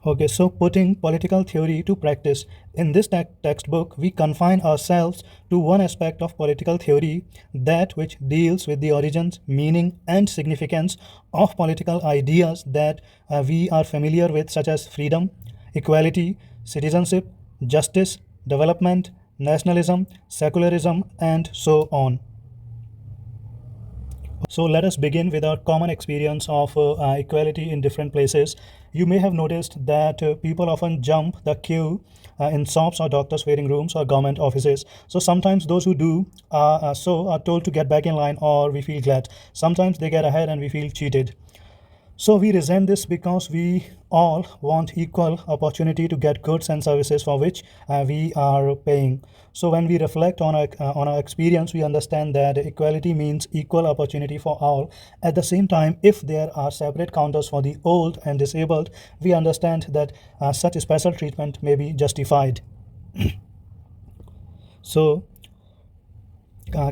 Okay, so putting political theory to practice. In this textbook, we confine ourselves to one aspect of political theory, that which deals with the origins, meaning, and significance of political ideas that we are familiar with, such as freedom, equality, citizenship, justice, development, nationalism, secularism, and so on. So let us begin with our common experience of equality in different places. You may have noticed that people often jump the queue in shops or doctors' waiting rooms or government offices. So sometimes those who do so are told to get back in line, or we feel glad. Sometimes they get ahead and we feel cheated. So we resent this because we all want equal opportunity to get goods and services for which we are paying. So when we reflect on our experience, we understand that equality means equal opportunity for all. At the same time, if there are separate counters for the old and disabled, we understand that such special treatment may be justified. So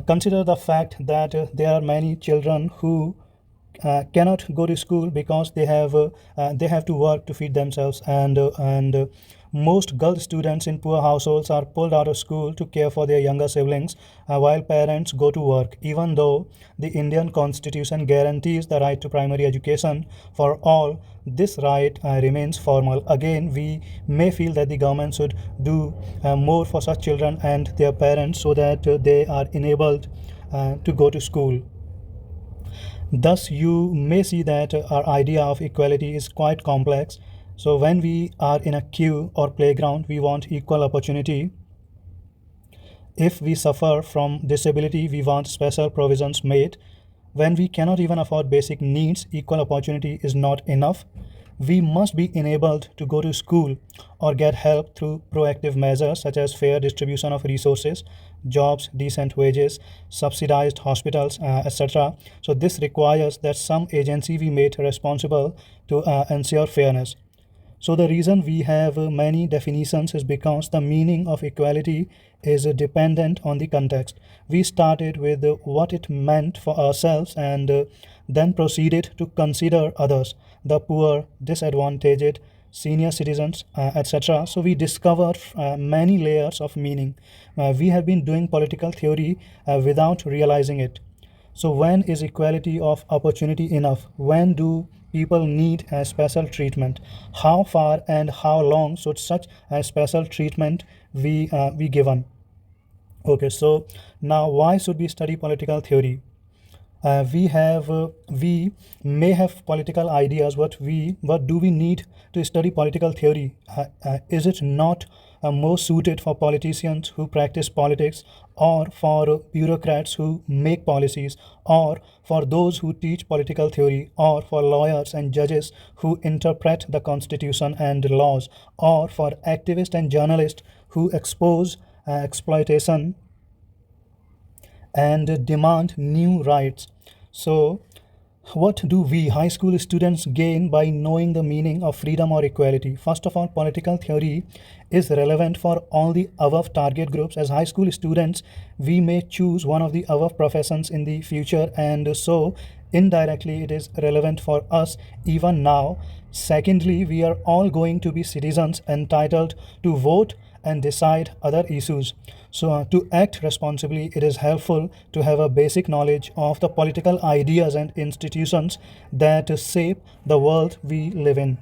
consider the fact that there are many children who cannot go to school because they have to work to feed themselves, and most girl students in poor households are pulled out of school to care for their younger siblings while parents go to work, even though the Indian Constitution guarantees the right to primary education for all. This right remains formal. Again, we may feel that the government should do more for such children and their parents so that they are enabled to go to school. Thus, you may see that our idea of equality is quite complex. So, when we are in a queue or playground, we want equal opportunity. If we suffer from disability, we want special provisions made. When we cannot even afford basic needs, equal opportunity is not enough. We must be enabled to go to school or get help through proactive measures such as fair distribution of resources, jobs, decent wages, subsidized hospitals, etc. So, this requires that some agency be made responsible to ensure fairness. So the reason we have many definitions is because the meaning of equality is dependent on the context. We started with what it meant for ourselves and then proceeded to consider others, the poor, disadvantaged, senior citizens, etc. So we discovered many layers of meaning. We have been doing political theory without realizing it. So when is equality of opportunity enough? When do people need a special treatment? How far and how long should such a special treatment be given? Okay, so now why should we study political theory? We may have political ideas. What do we need to study political theory? Is it not more suited for politicians who practice politics, or for bureaucrats who make policies, or for those who teach political theory, or for lawyers and judges who interpret the constitution and laws, or for activists and journalists who expose exploitation and demand new rights? So, what do we high school students gain by knowing the meaning of freedom or equality? First of all, political theory is relevant for all the above target groups. As high school students, we may choose one of the above professions in the future, and so indirectly it is relevant for us even now. Secondly, we are all going to be citizens entitled to vote and decide other issues. So, to act responsibly, it is helpful to have a basic knowledge of the political ideas and institutions that shape the world we live in.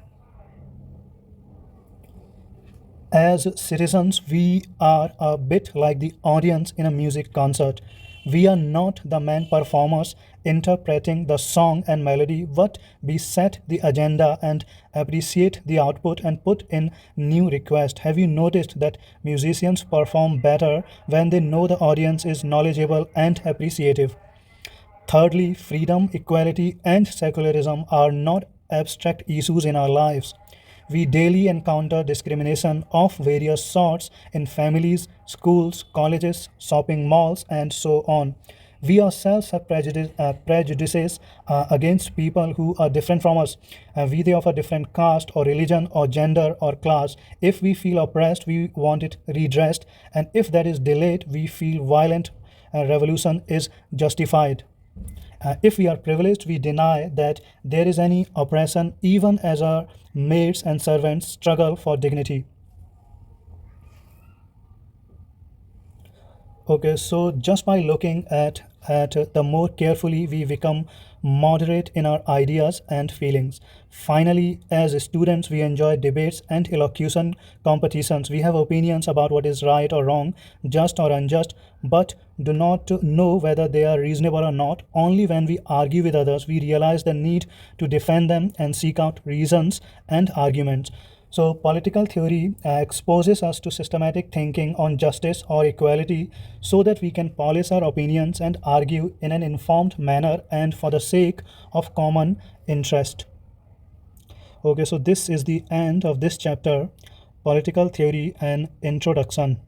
As citizens, we are a bit like the audience in a music concert. We are not the main performers interpreting the song and melody, but we set the agenda and appreciate the output and put in new requests. Have you noticed that musicians perform better when they know the audience is knowledgeable and appreciative? Thirdly, freedom, equality, and secularism are not abstract issues in our lives. We daily encounter discrimination of various sorts in families, schools, colleges, shopping malls, and so on. We ourselves have prejudices against people who are different from us, be they of a different caste or religion or gender or class. If we feel oppressed, we want it redressed, and if that is delayed, we feel violent revolution is justified. If we are privileged, we deny that there is any oppression, even as our maids and servants struggle for dignity. Okay, so just by looking at the more carefully, we become moderate in our ideas and feelings. Finally, as students, we enjoy debates and elocution competitions. We have opinions about what is right or wrong, just or unjust, but do not know whether they are reasonable or not. Only when we argue with others, we realize the need to defend them and seek out reasons and arguments. So, political theory exposes us to systematic thinking on justice or equality so that we can polish our opinions and argue in an informed manner and for the sake of common interest. Okay, so this is the end of this chapter, Political Theory and Introduction.